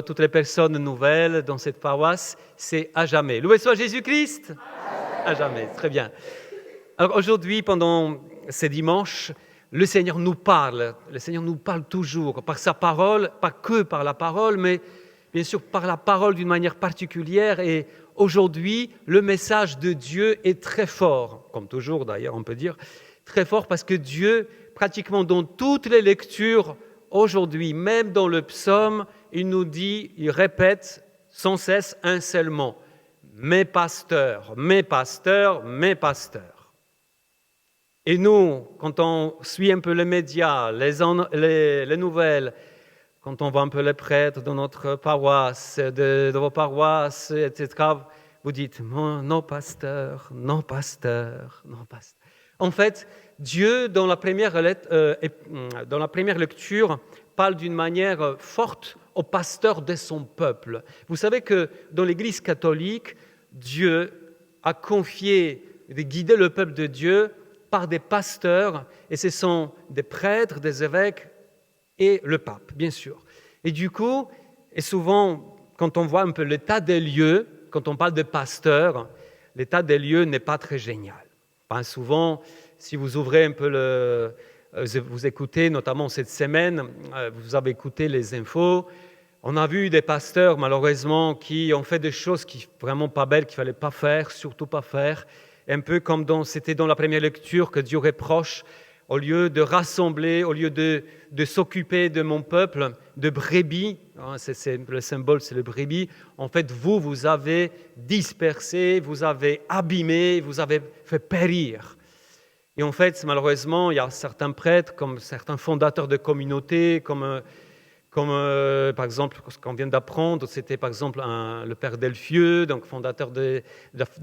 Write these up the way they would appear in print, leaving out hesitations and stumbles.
toutes les personnes nouvelles dans cette paroisse, c'est à jamais. Loué soit Jésus-Christ! À jamais, très bien. Alors aujourd'hui, pendant ces dimanches, le Seigneur nous parle. Le Seigneur nous parle toujours par sa parole, pas que par la parole, mais bien sûr par la parole d'une manière particulière. Et aujourd'hui, le message de Dieu est très fort, comme toujours d'ailleurs on peut dire, très fort parce que Dieu, pratiquement dans toutes les lectures, aujourd'hui, même dans le psaume, il nous dit, il répète sans cesse un seul mot. Mes pasteurs, mes pasteurs, mes pasteurs. Et nous, quand on suit un peu les médias, les nouvelles, quand on voit un peu les prêtres de notre paroisse, de vos paroisses, etc., vous dites, nos pasteurs, nos pasteurs, nos pasteurs. En fait, Dieu, dans la première lecture, parle d'une manière forte aux pasteurs de son peuple. Vous savez que dans l'Église catholique, Dieu a confié de guider le peuple de Dieu par des pasteurs, et ce sont des prêtres, des évêques et le pape, bien sûr. Et du coup, et souvent, quand on voit un peu l'état des lieux, quand on parle de pasteurs, l'état des lieux n'est pas très génial. Pas souvent, si vous ouvrez un peu vous écoutez, notamment cette semaine, vous avez écouté les infos, on a vu des pasteurs, malheureusement, qui ont fait des choses qui vraiment pas belles, qu'il ne fallait pas faire, surtout pas faire. Un peu comme c'était dans la première lecture que Dieu reproche, au lieu de rassembler, au lieu de s'occuper de mon peuple, de brebis, hein, le symbole, c'est le brebis. En fait, vous avez dispersé, vous avez abîmé, vous avez fait périr. Et en fait, malheureusement, il y a certains prêtres, comme certains fondateurs de communautés, comme par exemple, ce qu'on vient d'apprendre, c'était par exemple le père Delfieux, donc fondateur des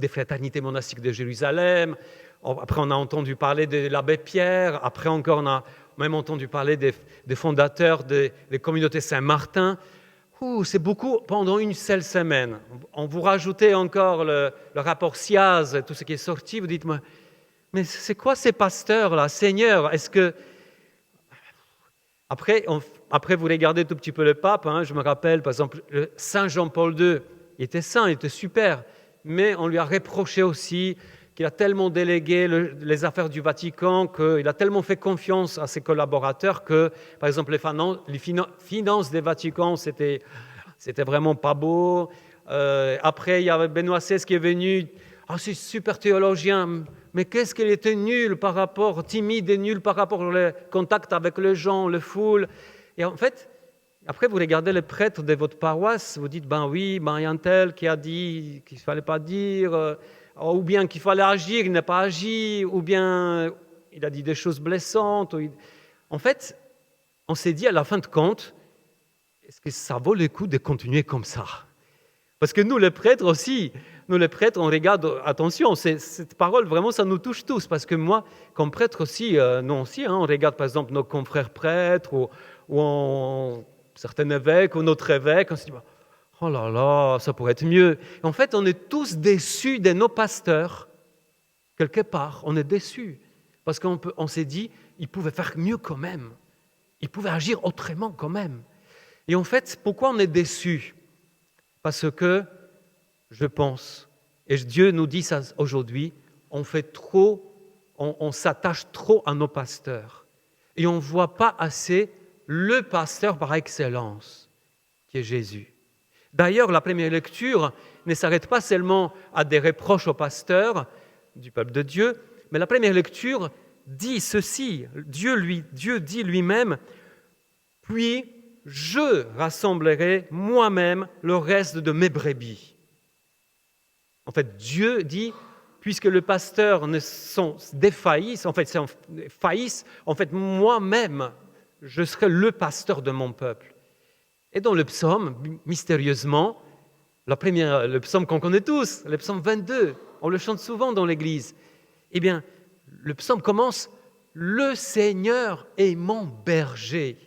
fraternités monastiques de Jérusalem. Après, on a entendu parler de l'abbé Pierre. Après encore, on a même entendu parler des fondateurs des communautés Saint-Martin. C'est beaucoup pendant une seule semaine. On vous rajoutez encore le rapport SIAZ, tout ce qui est sorti. Vous dites, mais c'est quoi ces pasteurs-là, Seigneur? Est-ce que... Après, vous regardez tout petit peu le pape, hein, je me rappelle, par exemple, Saint Jean-Paul II, il était saint, il était super, mais on lui a reproché aussi qu'il a tellement délégué les affaires du Vatican, qu'il a tellement fait confiance à ses collaborateurs que, par exemple, les finances des Vaticans, c'était vraiment pas beau. Après, il y avait Benoît XVI qui est venu, c'est super théologien, mais qu'est-ce qu'il était timide et nul par rapport au contact avec les gens, les foules. Et en fait, après, vous regardez les prêtres de votre paroisse, vous dites, il y a un tel qui a dit qu'il ne fallait pas dire, ou bien qu'il fallait agir, il n'a pas agi, ou bien il a dit des choses blessantes. En fait, on s'est dit à la fin de compte, est-ce que ça vaut le coup de continuer comme ça? Parce que nous, les prêtres aussi, on regarde, attention, cette parole, vraiment, ça nous touche tous. Parce que moi, comme prêtre aussi, nous aussi, on regarde par exemple nos confrères prêtres ou certains évêques ou notre évêque, on se dit, oh là là, ça pourrait être mieux. Et en fait, on est tous déçus de nos pasteurs. Quelque part, on est déçus. Parce qu'on s'est dit, ils pouvaient faire mieux quand même. Ils pouvaient agir autrement quand même. Et en fait, pourquoi on est déçus? Parce que, je pense, et Dieu nous dit ça aujourd'hui, on s'attache trop à nos pasteurs. Et on ne voit pas assez le pasteur par excellence, qui est Jésus. D'ailleurs, la première lecture ne s'arrête pas seulement à des reproches aux pasteurs du peuple de Dieu, mais la première lecture dit ceci, Dieu dit lui-même, « Puis je rassemblerai moi-même le reste de mes brebis. » En fait, Dieu dit, puisque le pasteur faillisse, en fait, moi-même, je serai le pasteur de mon peuple. Et dans le psaume, mystérieusement, le psaume qu'on connaît tous, le psaume 22, on le chante souvent dans l'église, eh bien, le psaume commence « Le Seigneur est mon berger ».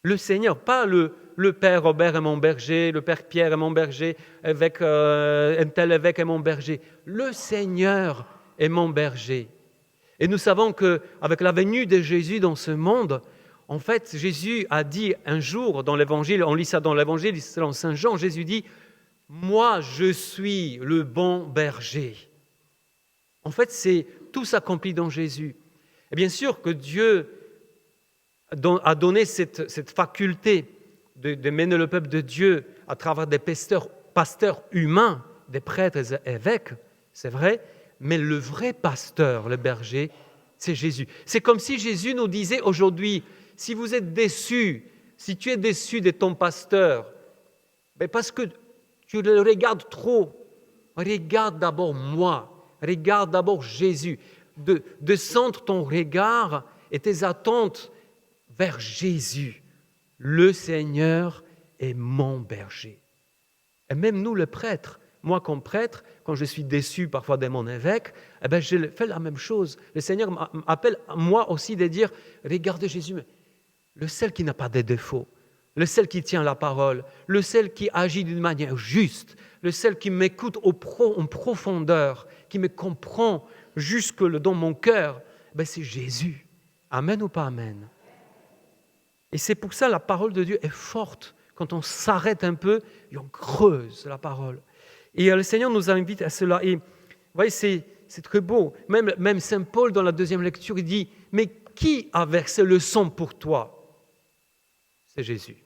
Le Seigneur, pas le Père Robert est mon berger, le Père Pierre est mon berger, un tel évêque est mon berger. Le Seigneur est mon berger. Et nous savons qu'avec la venue de Jésus dans ce monde, En fait, Jésus a dit un jour dans l'Évangile, on lit ça dans l'Évangile, selon Saint Jean, Jésus dit « Moi, je suis le bon berger ». En fait, c'est tout s'accomplit dans Jésus. Et bien sûr que Dieu a donné cette faculté de mener le peuple de Dieu à travers des pasteurs humains, des prêtres et évêques, c'est vrai, mais le vrai pasteur, le berger, c'est Jésus. C'est comme si Jésus nous disait aujourd'hui, si vous êtes déçu, si tu es déçu de ton pasteur, parce que tu le regardes trop, regarde d'abord moi, regarde d'abord Jésus. De centre ton regard et tes attentes vers Jésus. Le Seigneur est mon berger. Et même nous, les prêtres, moi comme prêtre, quand je suis déçu parfois de mon évêque, je fais la même chose. Le Seigneur m'appelle moi aussi de dire, regardez Jésus, le seul qui n'a pas de défauts, le seul qui tient la parole, le seul qui agit d'une manière juste, le seul qui m'écoute en profondeur, qui me comprend jusque dans mon cœur, c'est Jésus. Amen ou pas amen? Et c'est pour ça que la parole de Dieu est forte. Quand on s'arrête un peu et on creuse la parole. Et le Seigneur nous invite à cela. Et vous voyez, c'est très beau. Même Saint Paul, dans la deuxième lecture, il dit, mais qui a versé le sang pour toi? C'est Jésus.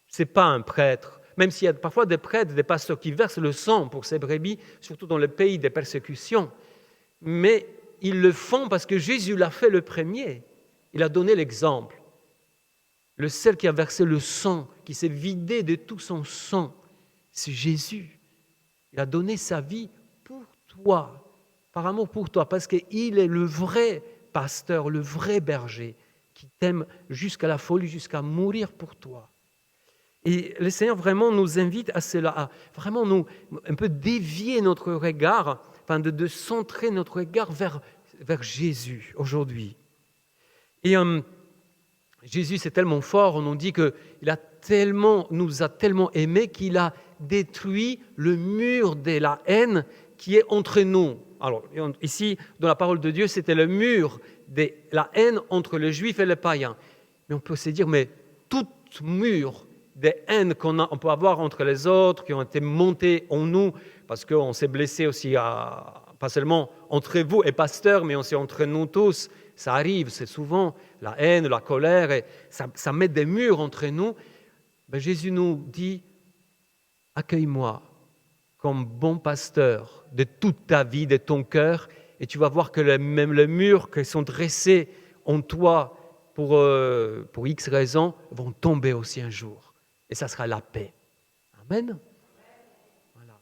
Ce n'est pas un prêtre. Même s'il y a parfois des prêtres, des pasteurs qui versent le sang pour ces brebis, surtout dans le pays des persécutions. Mais ils le font parce que Jésus l'a fait le premier. Il a donné l'exemple. Le seul qui a versé le sang, qui s'est vidé de tout son sang, c'est Jésus. Il a donné sa vie pour toi, par amour pour toi, parce qu'il est le vrai pasteur, le vrai berger, qui t'aime jusqu'à la folie, jusqu'à mourir pour toi. Et le Seigneur vraiment nous invite à cela, à vraiment nous un peu dévier notre regard, de centrer notre regard vers Jésus aujourd'hui. Et Jésus, c'est tellement fort, on nous dit qu'il nous a tellement aimés qu'il a détruit le mur de la haine qui est entre nous. Alors, ici, dans la parole de Dieu, c'était le mur de la haine entre les Juifs et les païens. Mais on peut se dire, mais tout mur de haine on peut avoir entre les autres, qui ont été montés en nous, parce qu'on s'est blessé aussi, pas seulement entre vous et pasteurs, mais aussi entre nous tous. Ça arrive, c'est souvent la haine, la colère, et ça met des murs entre nous. Jésus nous dit, accueille-moi comme bon pasteur de toute ta vie, de ton cœur, et tu vas voir que même les murs qui sont dressés en toi pour X raisons vont tomber aussi un jour. Et ça sera la paix. Amen. Voilà.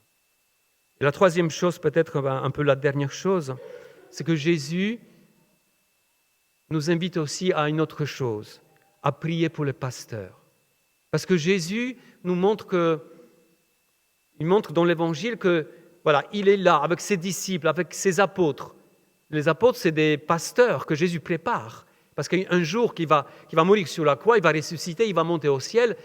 Et la troisième chose, peut-être un peu la dernière chose, c'est que Jésus nous invite aussi à une autre chose, à prier pour les pasteurs. Parce que Jésus nous montre dans l'Évangile que, voilà, il est là avec ses disciples, avec ses apôtres. Les apôtres, c'est des pasteurs que Jésus prépare. Parce qu'un jour qu'il va mourir sur la croix, il va ressusciter, il va monter au ciel.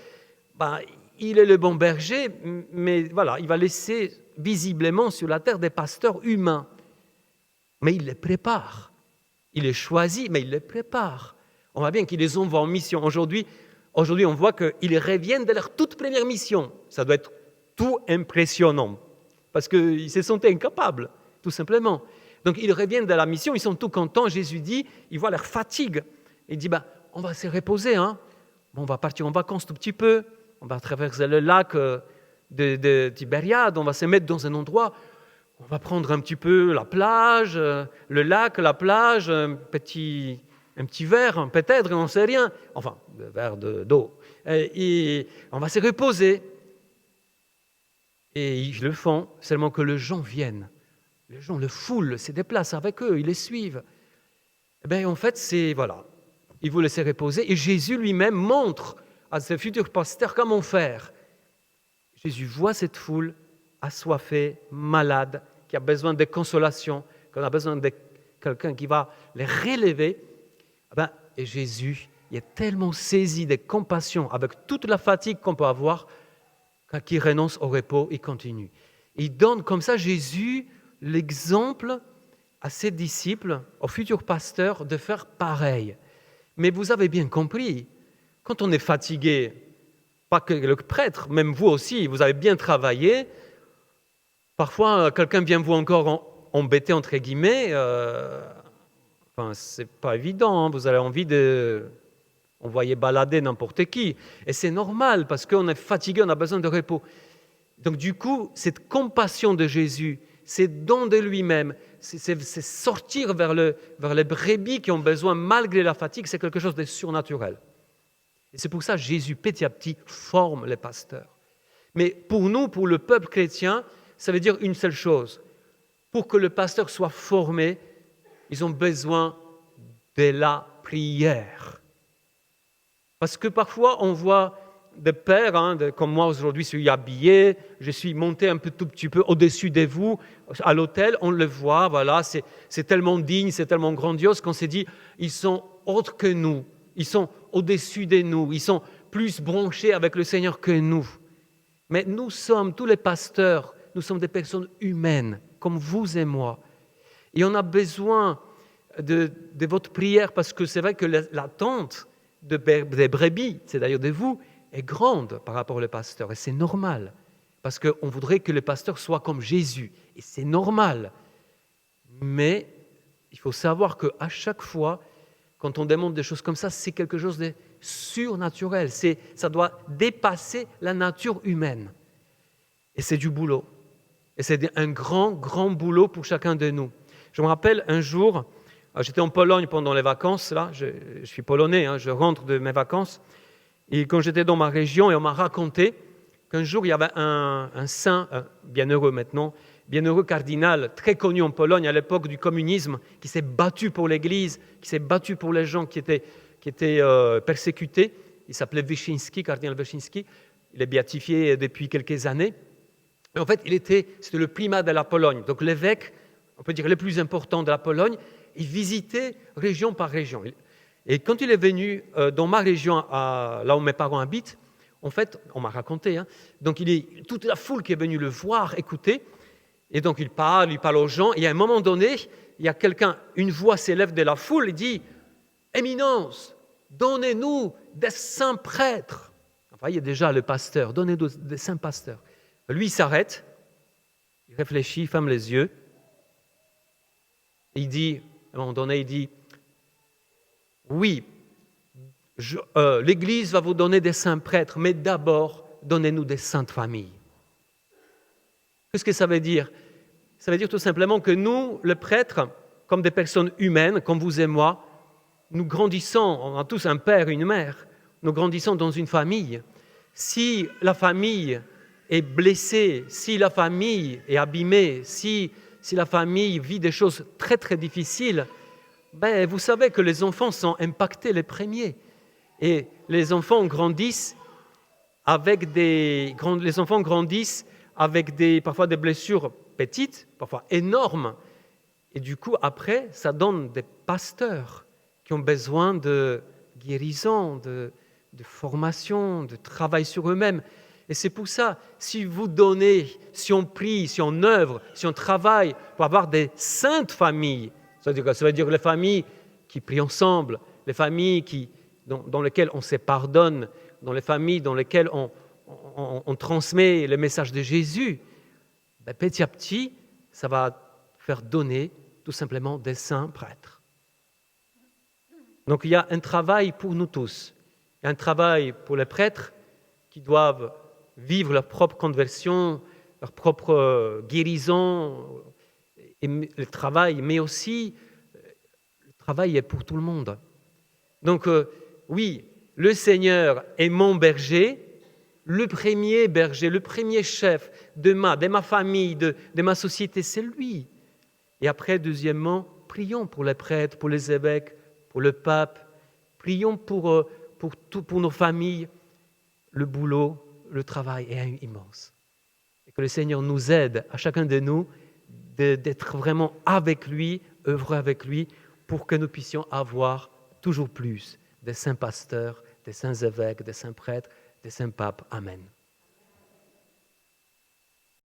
Il est le bon berger, mais voilà, il va laisser visiblement sur la terre des pasteurs humains. Mais il les prépare. Il les choisit, mais il les prépare. On voit bien qu'il les envoie en mission. Aujourd'hui, on voit qu'ils reviennent de leur toute première mission. Ça doit être tout impressionnant, parce qu'ils se sentaient incapables, tout simplement. Donc, ils reviennent de la mission, ils sont tout contents. Jésus dit, il voit leur fatigue. Il dit, on va se reposer, on va partir en vacances tout petit peu, on va traverser le lac de Tibériade, on va se mettre dans un endroit, on va prendre un petit peu la plage, le lac, la plage, un petit verre, peut-être, on ne sait rien, enfin, un verre d'eau. Et on va se reposer. Et ils le font, seulement que les gens viennent. Les gens, le foule, se déplacent avec eux, ils les suivent. En fait, voilà, ils vous laissent reposer. Et Jésus lui-même montre à ses futurs pasteurs comment faire. Jésus voit cette foule assoiffée, malade, qui a besoin de consolation, qu'on a besoin de quelqu'un qui va les relever. Et Jésus, il est tellement saisi de compassion avec toute la fatigue qu'on peut avoir, qu'il renonce au repos, il continue. Il donne comme ça, Jésus, l'exemple à ses disciples, aux futurs pasteurs, de faire pareil. Mais vous avez bien compris, quand on est fatigué, pas que le prêtre, même vous aussi, vous avez bien travaillé, parfois quelqu'un vient vous encore embêter, entre guillemets, c'est pas évident, hein, vous avez envie de envoyer balader n'importe qui. Et c'est normal, parce qu'on est fatigué, on a besoin de repos. Donc du coup, cette compassion de Jésus, c'est don de lui-même, c'est sortir vers les brebis qui ont besoin, malgré la fatigue, c'est quelque chose de surnaturel. Et c'est pour ça que Jésus, petit à petit, forme les pasteurs. Mais pour nous, pour le peuple chrétien, ça veut dire une seule chose. Pour que le pasteur soit formé, ils ont besoin de la prière. Parce que parfois, on voit des pères, comme moi aujourd'hui, je suis habillé, je suis monté un tout petit peu au-dessus de vous, à l'autel, on le voit, voilà, c'est tellement digne, c'est tellement grandiose qu'on s'est dit, ils sont autres que nous, ils sont au-dessus de nous, ils sont plus branchés avec le Seigneur que nous. Mais nous sommes, tous les pasteurs, nous sommes des personnes humaines, comme vous et moi. Et on a besoin de votre prière, parce que c'est vrai que l'attente des brebis, c'est d'ailleurs de vous, est grande par rapport au pasteur. Et c'est normal, parce qu'on voudrait que le pasteur soit comme Jésus. Et c'est normal. Mais il faut savoir qu'à chaque fois, quand on demande des choses comme ça, c'est quelque chose de surnaturel. Ça doit dépasser la nature humaine. Et c'est du boulot. Et c'est un grand, grand boulot pour chacun de nous. Je me rappelle un jour, j'étais en Pologne pendant les vacances, là, je suis polonais, je rentre de mes vacances, et quand j'étais dans ma région, et on m'a raconté qu'un jour, il y avait un saint, bienheureux maintenant, bienheureux cardinal, très connu en Pologne à l'époque du communisme, qui s'est battu pour l'Église, qui s'est battu pour les gens qui étaient persécutés. Il s'appelait Wyszyński, cardinal Wyszyński. Il est béatifié depuis quelques années. Et en fait, c'était le primat de la Pologne, donc l'évêque, on peut dire le plus important de la Pologne. Il visitait région par région. Et quand il est venu dans ma région, là où mes parents habitent, en fait, on m'a raconté, donc toute la foule qui est venue le voir, écouter, et donc il parle aux gens, et à un moment donné, il y a une voix s'élève de la foule, il dit « Éminence, donnez-nous des saints prêtres ». Enfin, il y a déjà le pasteur, donnez-nous des saints pasteurs. Lui, il s'arrête, il réfléchit, il ferme les yeux, et il dit, à un moment donné, il dit « Oui, l'Église va vous donner des saints prêtres, mais d'abord, donnez-nous des saintes familles. » Qu'est-ce que ça veut dire? Ça veut dire tout simplement que nous, les prêtres, comme des personnes humaines, comme vous et moi, nous grandissons, on a tous un père et une mère, nous grandissons dans une famille. Si la famille est blessée, si la famille est abîmée, si la famille vit des choses très très difficiles, vous savez que les enfants sont impactés les premiers. Et les enfants grandissent avec parfois des blessures petites, parfois énormes. Et du coup, après, ça donne des pasteurs qui ont besoin de guérison, de formation, de travail sur eux-mêmes. Et c'est pour ça, si vous donnez, si on prie, si on œuvre, si on travaille pour avoir des saintes familles, ça veut dire les familles qui prient ensemble, les familles dans lesquelles on se pardonne, dans les familles dans lesquelles on transmet le message de Jésus, petit à petit, ça va faire donner tout simplement des saints prêtres. Donc il y a un travail pour nous tous. Il y a un travail pour les prêtres qui doivent vivre leur propre conversion, leur propre guérison, et le travail, mais aussi le travail est pour tout le monde. Donc oui, le Seigneur est mon berger, le premier chef de ma famille, de ma société, c'est lui. Et après, deuxièmement, prions pour les prêtres, pour les évêques, pour le pape, prions pour nos familles. Le boulot, le travail est immense. Et que le Seigneur nous aide, à chacun de nous, d'être vraiment avec lui, œuvrer avec lui, pour que nous puissions avoir toujours plus des saints pasteurs, des saints évêques, des saints prêtres, des saints papes. Amen.